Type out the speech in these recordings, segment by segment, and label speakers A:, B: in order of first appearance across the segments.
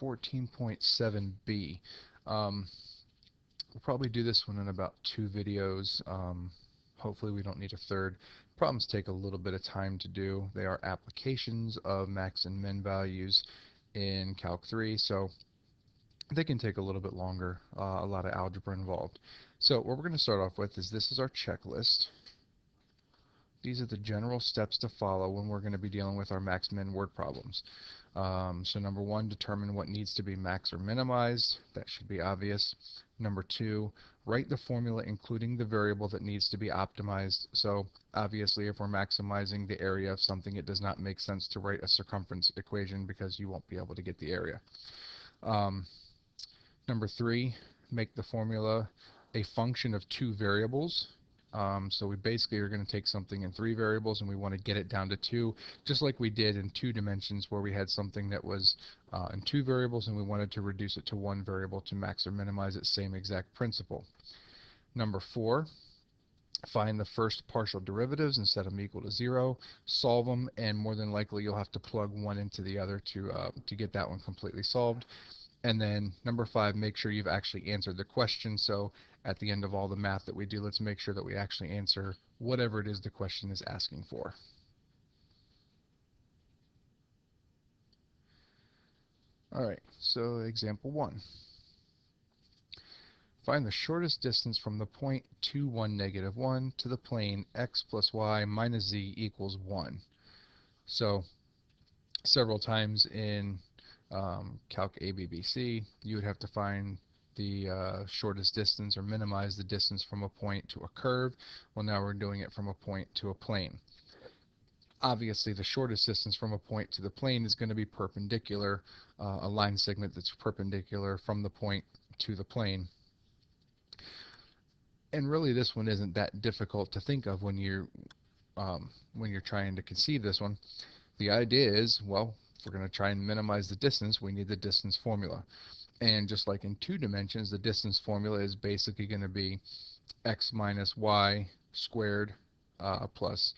A: 14.7b. We'll probably do this one in about 2 videos. Hopefully we don't need a third. Problems take a little bit of time to do. They are applications of max and min values in Calc 3, so they can take a little bit longer, a lot of algebra involved. So what we're going to start off with is this is our checklist. These are the general steps to follow when we're going to be dealing with our max min word problems. So number 1, determine what needs to be max or minimized. That should be obvious. Number 2, write the formula including the variable that needs to be optimized. So obviously if we're maximizing the area of something, it does not make sense to write a circumference equation because you won't be able to get the area. Number 3, make the formula a function of 2 variables. So we basically are going to take something in 3 variables and we want to get it down to 2, just like we did in 2 dimensions where we had something that was in 2 variables and we wanted to reduce it to 1 variable to max or minimize it, same exact principle. Number 4, find the first partial derivatives and set them equal to 0, solve them, and more than likely you'll have to plug one into the other to get that one completely solved. And then number 5, make sure you've actually answered the question. So at the end of all the math that we do, let's make sure that we actually answer whatever it is the question is asking for. All right, so example 1. Find the shortest distance from the point 2, 1, negative 1 to the plane x plus y minus z equals 1. So several times in Calc ABBC, you would have to find the shortest distance or minimize the distance from a point to a curve. Well, now we're doing it from a point to a plane. Obviously, the shortest distance from a point to the plane is going to be perpendicular, a line segment that's perpendicular from the point to the plane. And really, this one isn't that difficult to think of when you're trying to conceive this one. The idea is, well, if we're going to try and minimize the distance, we need the distance formula. And just like in 2 dimensions, the distance formula is basically going to be x minus y squared plus,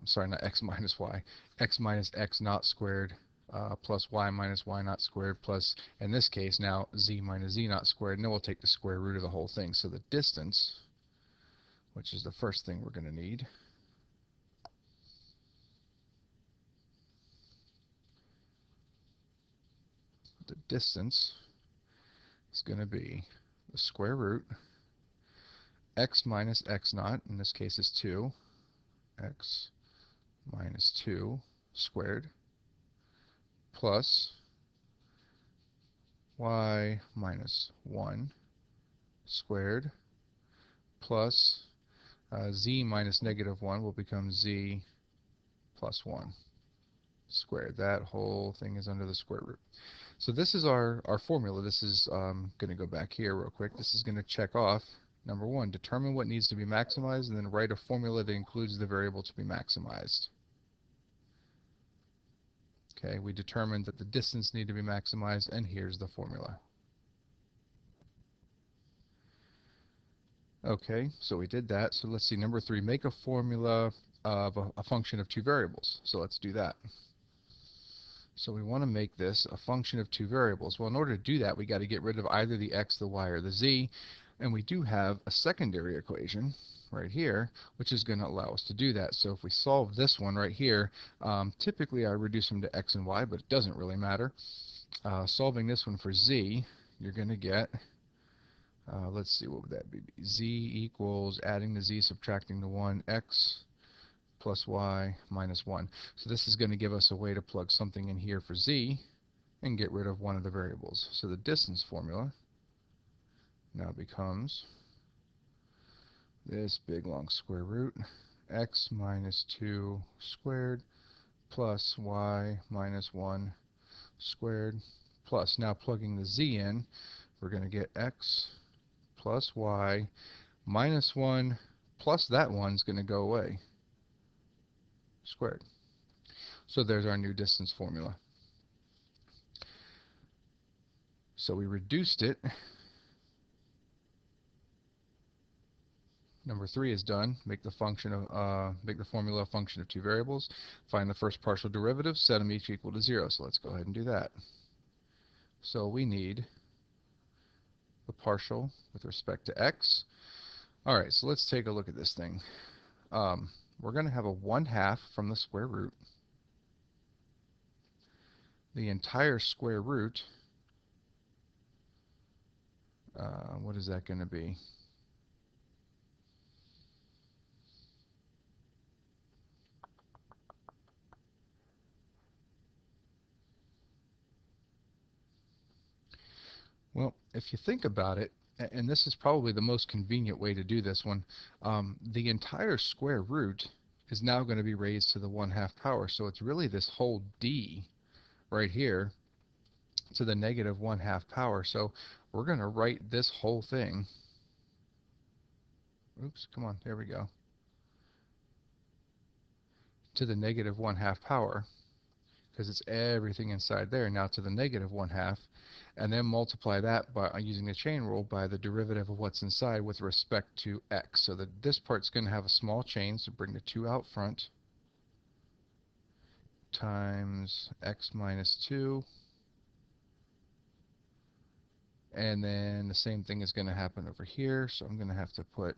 A: sorry, not x minus y, x minus x naught squared plus y minus y naught squared plus, in this case now, z minus z naught squared, and then we'll take the square root of the whole thing. So the distance, which is the first thing we're going to need, the distance is going to be the square root x minus x naught, in this case is 2, x minus 2 squared plus y minus 1 squared plus z minus negative 1 will become z plus 1 squared. That whole thing is under the square root. So this is our formula. This is going to go back here real quick. This is going to check off number 1, determine what needs to be maximized, and then write a formula that includes the variable to be maximized. Okay, we determined that the distance needed to be maximized, and here's the formula. Okay, so we did that. So let's see, number 3, make a formula of a function of 2 variables. So let's do that. So we want to make this a function of 2 variables. Well, in order to do that, we got to get rid of either the x, the y, or the z. And we do have a secondary equation right here, which is going to allow us to do that. So if we solve this one right here, typically I reduce them to x and y, but it doesn't really matter. Solving this one for z, you're going to get, let's see, what would that be? Z equals, adding the z, subtracting the 1, x plus y minus 1. So this is going to give us a way to plug something in here for z and get rid of one of the variables. So the distance formula now becomes this big long square root, x minus 2 squared plus y minus 1 squared plus, now plugging the z in, we're going to get x plus y minus 1 plus that one's going to go away, squared. So there's our new distance formula. So we reduced it. Number 3 is done. Make the formula a function of 2 variables. Find the first partial derivative. Set them each equal to 0. So let's go ahead and do that. So we need the partial with respect to x. All right, so let's take a look at this thing. We're going to have a 1/2 from the square root. The entire square root, what is that going to be? Well, if you think about it, and this is probably the most convenient way to do this one, the entire square root is now going to be raised to the 1/2 power. So it's really this whole d right here to the negative 1/2 power. So we're going to write this whole thing. Oops, come on, there we go. To the negative 1/2 power, because it's everything inside there now to the negative 1/2, and then multiply that by using the chain rule by the derivative of what's inside with respect to x. So that this part's going to have a small chain, so bring the 2 out front, times x minus 2, and then the same thing is going to happen over here, so I'm going to have to put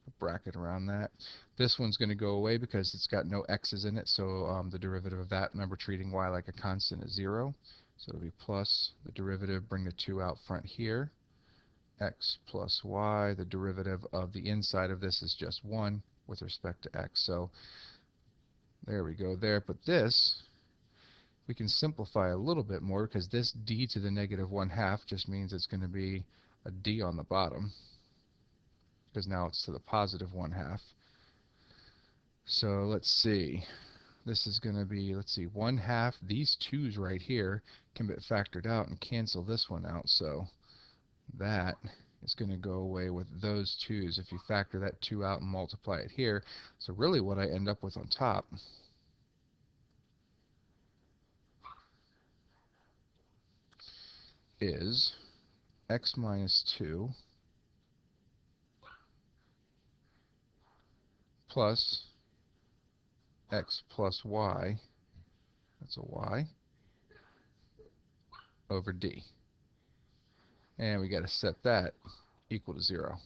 A: a bracket around that. This one's going to go away because it's got no x's in it, so the derivative of that, remember treating y like a constant, is 0. So it'll be plus the derivative, bring the 2 out front here, x plus y. The derivative of the inside of this is just 1 with respect to x. So there we go there. But this, we can simplify a little bit more because this d to the negative 1/2 just means it's going to be a d on the bottom, because now it's to the positive 1/2. So let's see. This is going to be, let's see, 1/2. These 2's right here can be factored out and cancel this one out. So that is going to go away with those 2's if you factor that 2 out and multiply it here. So really what I end up with on top is x minus 2 plus x plus y, that's a y, over d. And we got to set that equal to 0.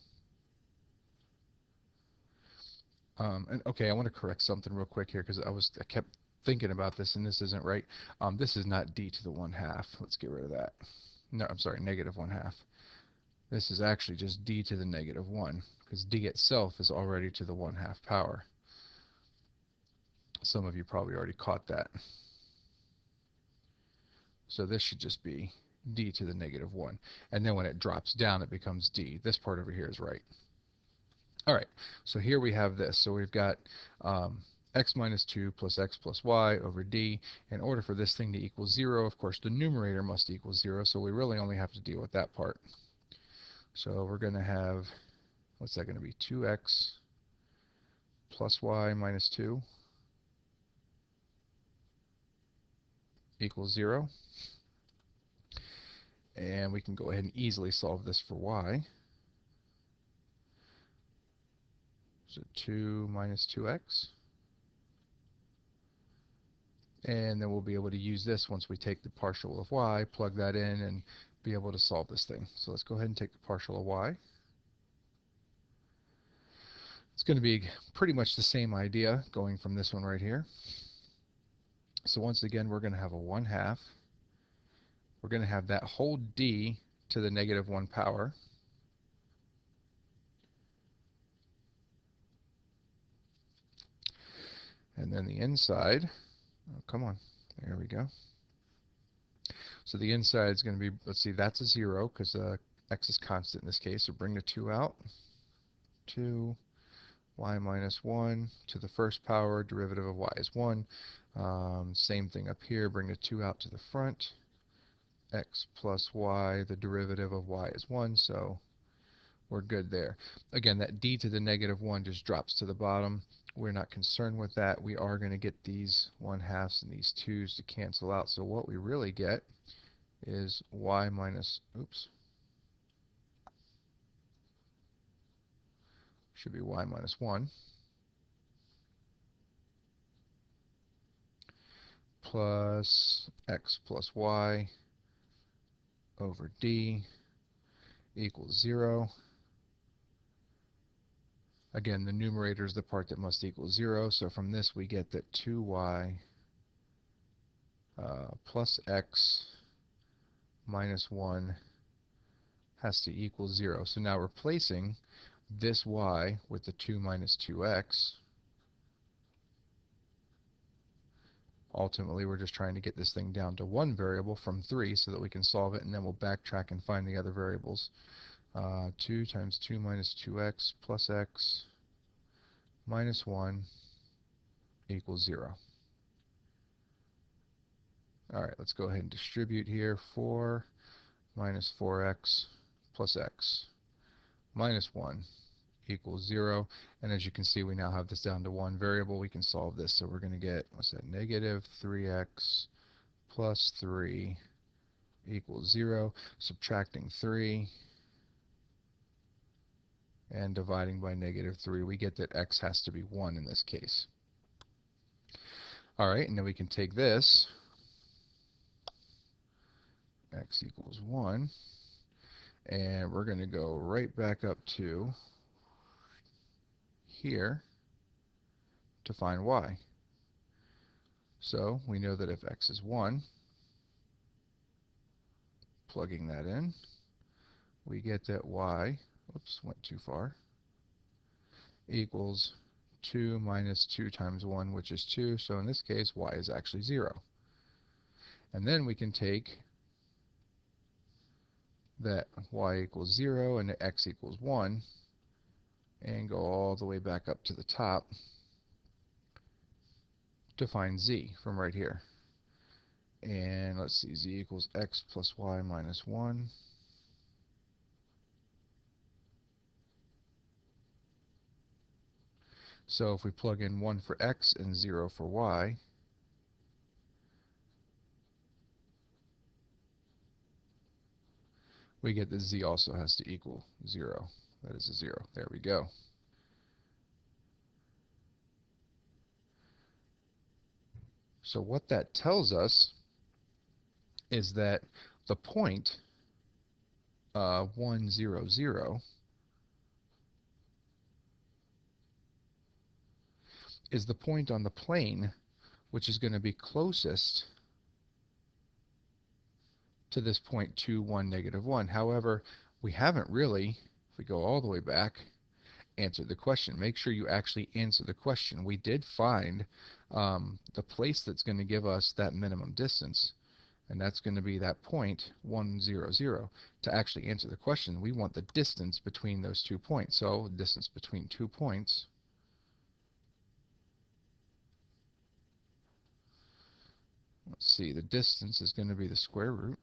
A: And okay, I want to correct something real quick here because I kept thinking about this and this isn't right. This is not d to the 1/2. Let's get rid of that. No, I'm sorry, negative 1/2. This is actually just d to the negative 1 because d itself is already to the 1/2 power. Some of you probably already caught that. So this should just be d to the negative 1. And then when it drops down, it becomes d. This part over here is right. All right, so here we have this. So we've got x minus 2 plus x plus y over d. In order for this thing to equal 0, of course, the numerator must equal 0, so we really only have to deal with that part. So we're going to have, what's that going to be, 2x plus y minus 2 equals 0. And we can go ahead and easily solve this for y. So 2 minus 2x. And then we'll be able to use this once we take the partial of y, plug that in, and be able to solve this thing. So let's go ahead and take the partial of y. It's going to be pretty much the same idea going from this one right here. So once again, we're going to have a 1/2. We're going to have that whole d to the negative 1 power. And then the inside, oh, come on, there we go. So the inside is going to be, let's see, that's a 0 because x is constant in this case. So bring the 2 out. 2 y minus 1 to the first power, derivative of y is 1. Same thing up here, bring the 2 out to the front. X plus y, the derivative of y is 1, so we're good there. Again, that d to the negative 1 just drops to the bottom. We're not concerned with that. We are going to get these 1/2s and these 2's to cancel out. So what we really get is y minus, oops, should be y minus 1 plus x plus y over d equals 0. Again, the numerator is the part that must equal 0, so from this we get that 2y plus x minus 1 has to equal 0. So now replacing this y with the 2 minus 2x, ultimately we're just trying to get this thing down to one variable from 3 so that we can solve it, and then we'll backtrack and find the other variables. 2 times 2 minus 2x plus x minus 1 equals 0. Alright, let's go ahead and distribute here. 4 minus 4x plus x minus 1 equals 0. And as you can see, we now have this down to one variable. We can solve this. So we're going to get, what's that, negative 3x plus 3 equals 0. Subtracting 3 and dividing by negative 3, we get that x has to be 1 in this case. Alright, and then we can take this, x equals 1, and we're going to go right back up to here to find y. So we know that if x is 1, plugging that in, we get that y, oops, went too far, equals 2 minus 2 times 1, which is 2. So in this case, y is actually 0. And then we can take that y equals 0 and x equals 1 and go all the way back up to the top to find z from right here. And let's see, z equals x plus y minus 1. So if we plug in 1 for x and 0 for y, we get that z also has to equal 0. That is a 0. There we go. So what that tells us is that the point 1, 0, 0 is the point on the plane which is going to be closest to this point 2, 1, negative 1. However, we haven't really, if we go all the way back, answered the question. Make sure you actually answer the question. We did find the place that's going to give us that minimum distance, and that's going to be that point 1, 0, 0. To actually answer the question, we want the distance between those 2 points. So distance between 2 points, let's see, the distance is going to be the square root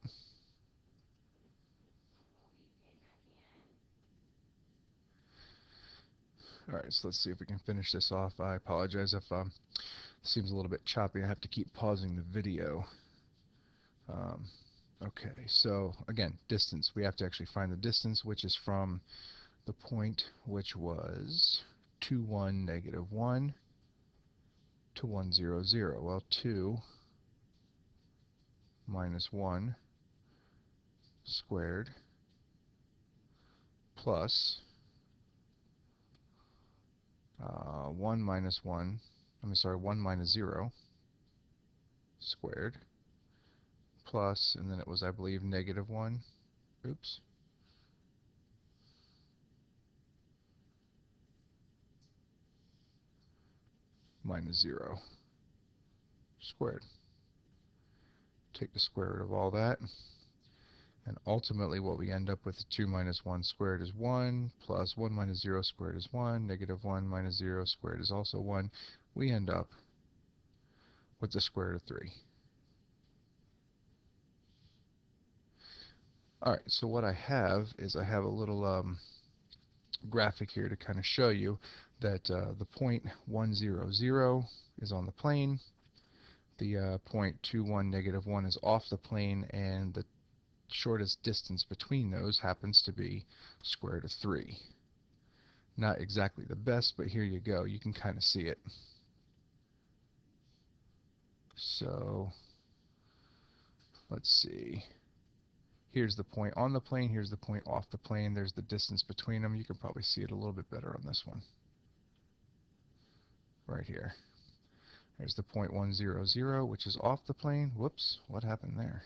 A: Alright, so let's see if we can finish this off. I apologize if it seems a little bit choppy. I have to keep pausing the video. Um, okay, so again, distance. We have to actually find the distance, which is from the point which was 2, 1, negative 1 to 1, 0, 0. Well, 2 minus 1 squared plus 1 minus 1, I'm sorry, 1 minus 0 squared plus, and then it was, I believe, negative 1. Oops. Minus 0 squared. Take the square root of all that, and ultimately what we end up with, 2 minus 1 squared is 1, plus 1 minus 0 squared is 1, negative 1 minus 0 squared is also 1. We end up with the square root of 3. Alright, so what I have is I have a little graphic here to kind of show you that the point 1, 0, 0 is on the plane, the point 2, 1, negative 1 is off the plane, and the shortest distance between those happens to be square root of 3. Not exactly the best, but here you go. You can kind of see it. So let's see. Here's the point on the plane, here's the point off the plane, there's the distance between them. You can probably see it a little bit better on this one right here. There's the point 1, 0, 0, which is off the plane. Whoops, what happened there?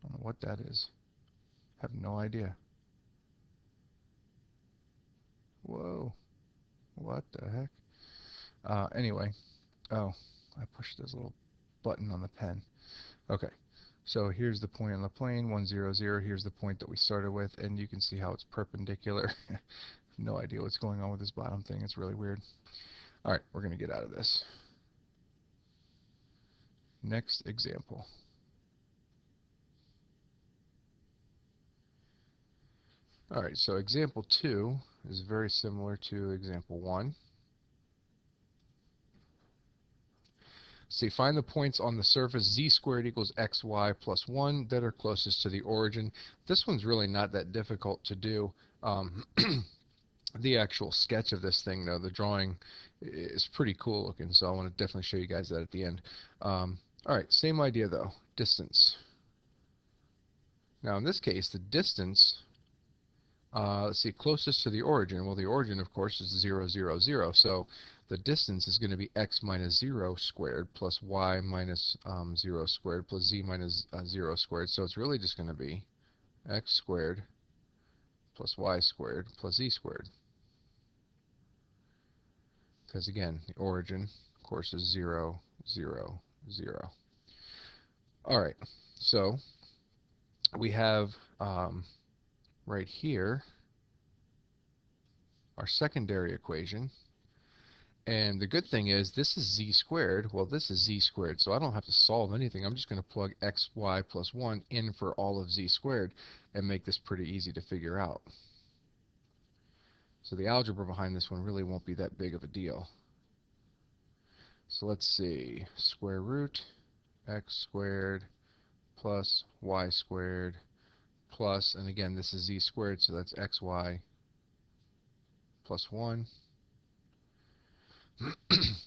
A: I don't know what that is. Have no idea. Whoa, what the heck? Anyway, oh, I pushed this little button on the pen. Okay, so here's the point on the plane, 1, 0, 0. Here's the point that we started with, and you can see how it's perpendicular. No idea what's going on with this bottom thing. It's really weird. All right, we're going to get out of this. Next example. All right, so example 2 is very similar to example 1. So you find the points on the surface z squared equals xy plus 1 that are closest to the origin. This one's really not that difficult to do. The actual sketch of this thing, though, the drawing is pretty cool looking, so I want to definitely show you guys that at the end. All right, same idea, though, distance. Now, in this case, the distance, let's see, closest to the origin. Well, the origin, of course, is 0, 0, 0. So the distance is going to be x minus 0 squared plus y minus 0 squared plus z minus 0 squared. So it's really just going to be x squared plus y squared plus z squared. Because, again, the origin, of course, is 0, 0, 0. All right, so we have right here our secondary equation. And the good thing is this is z squared. Well, this is z squared, so I don't have to solve anything. I'm just going to plug xy plus 1 in for all of z squared and make this pretty easy to figure out. So the algebra behind this one really won't be that big of a deal. So let's see. Square root x squared plus y squared plus, and again, this is z squared, so that's xy plus 1.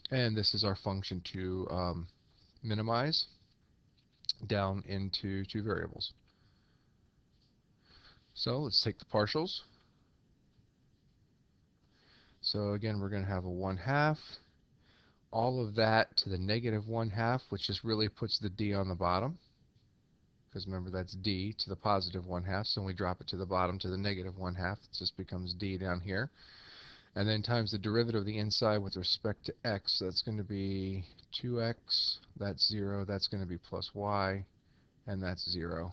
A: And this is our function to minimize down into two variables. So let's take the partials. So again, we're going to have a 1/2. All of that to the negative 1/2, which just really puts the d on the bottom. Because remember, that's d to the positive 1/2. So when we drop it to the bottom to the negative 1/2, it just becomes d down here. And then times the derivative of the inside with respect to x. So that's going to be 2x. That's 0. That's going to be plus y. And that's 0.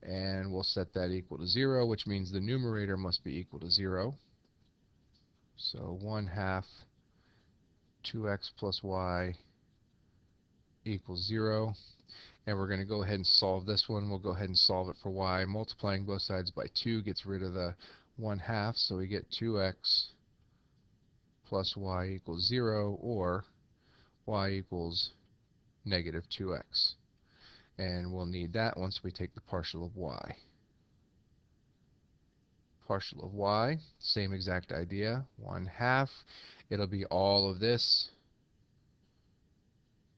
A: And we'll set that equal to 0, which means the numerator must be equal to 0. So 1/2 2x plus y equals 0. And we're going to go ahead and solve this one. We'll go ahead and solve it for y. Multiplying both sides by 2 gets rid of the 1/2, so we get 2x plus y equals 0, or y equals negative 2x. And we'll need that once we take the partial of y. Partial of y, same exact idea, 1/2. It'll be all of this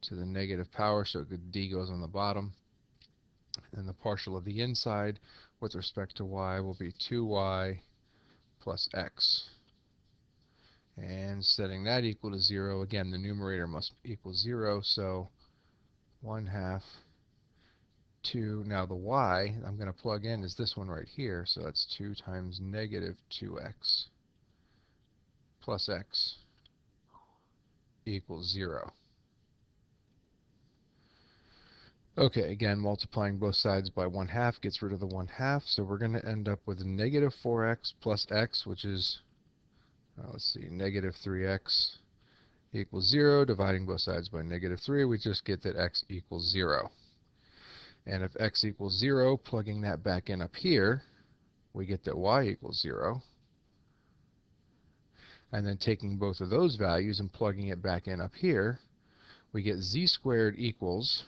A: to the negative power, so the d goes on the bottom. And the partial of the inside with respect to y will be 2y plus x. And setting that equal to 0, again, the numerator must equal 0, so 1/2 2. Now the y I'm going to plug in is this one right here, so that's 2 times negative 2x plus x equals 0. Okay, again, multiplying both sides by 1/2 gets rid of the 1/2, so we're going to end up with negative 4x plus x, which is, let's see, negative 3x equals 0. Dividing both sides by negative 3, we just get that x equals 0. And if x equals 0, plugging that back in up here, we get that y equals 0. And then taking both of those values and plugging it back in up here, we get z squared equals,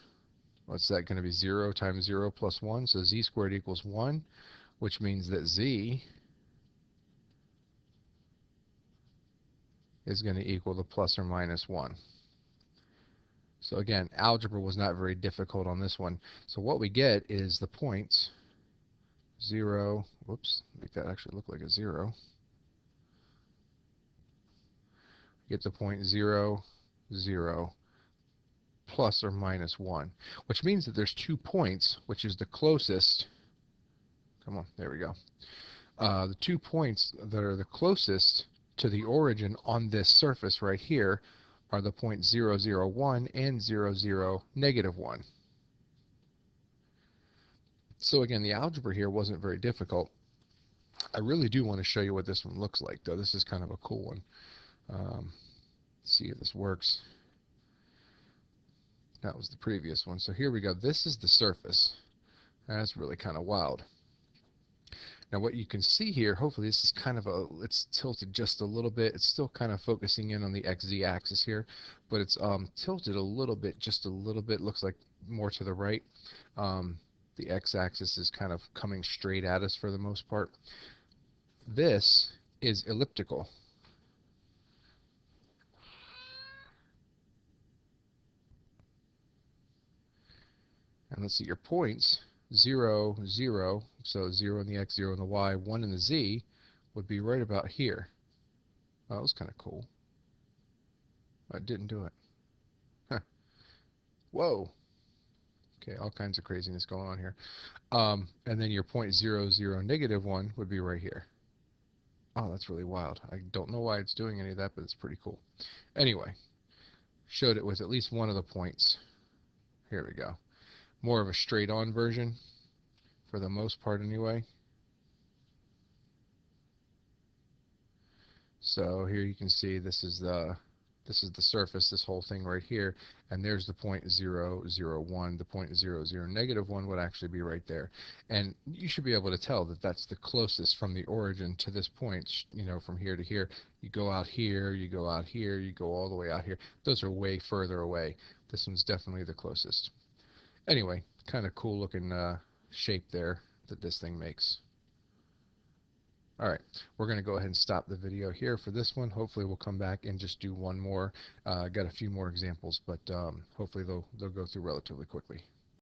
A: what's that going to be, 0 times 0 plus 1, so z squared equals 1, which means that z is going to equal the plus or minus 1. So again, algebra was not very difficult on this one. So what we get is the points 0, whoops, make that actually look like a 0. Get the point 0, 0, plus or minus 1, which means that there's 2 points, which is the closest. Come on, there we go. The 2 points that are the closest to the origin on this surface right here are the points 0, 0, 1 and 0, 0, negative 1. So again, the algebra here wasn't very difficult. I really do want to show you what this one looks like, though. This is kind of a cool one. Let's see if this works. That was the previous one. So here we go. This is the surface. That's really kind of wild. Now what you can see here, hopefully this is kind of it's tilted just a little bit. It's still kind of focusing in on the XZ axis here, but it's tilted a little bit, just a little bit. Looks like more to the right. The X axis is kind of coming straight at us for the most part. This is elliptical. And let's see, your points, 0, 0, so 0 in the x, 0 in the y, 1 in the z, would be right about here. Oh, that was kind of cool. I didn't do it. Huh. Whoa. Okay, all kinds of craziness going on here. And then your point 0, 0, negative 1 would be right here. Oh, that's really wild. I don't know why it's doing any of that, but it's pretty cool. Anyway, showed it with at least one of the points. Here we go. More of a straight-on version, for the most part anyway. So here you can see this is the surface, this whole thing right here, and there's the point 0, 0, 1. The point 0, 0, negative 1 would actually be right there. And you should be able to tell that that's the closest from the origin to this point, you know, from here to here. You go out here, you go out here, you go all the way out here. Those are way further away. This one's definitely the closest. Anyway, kind of cool looking shape there that this thing makes. Alright, we're going to go ahead and stop the video here for this one. Hopefully we'll come back and just do one more. Got a few more examples, but hopefully they'll go through relatively quickly.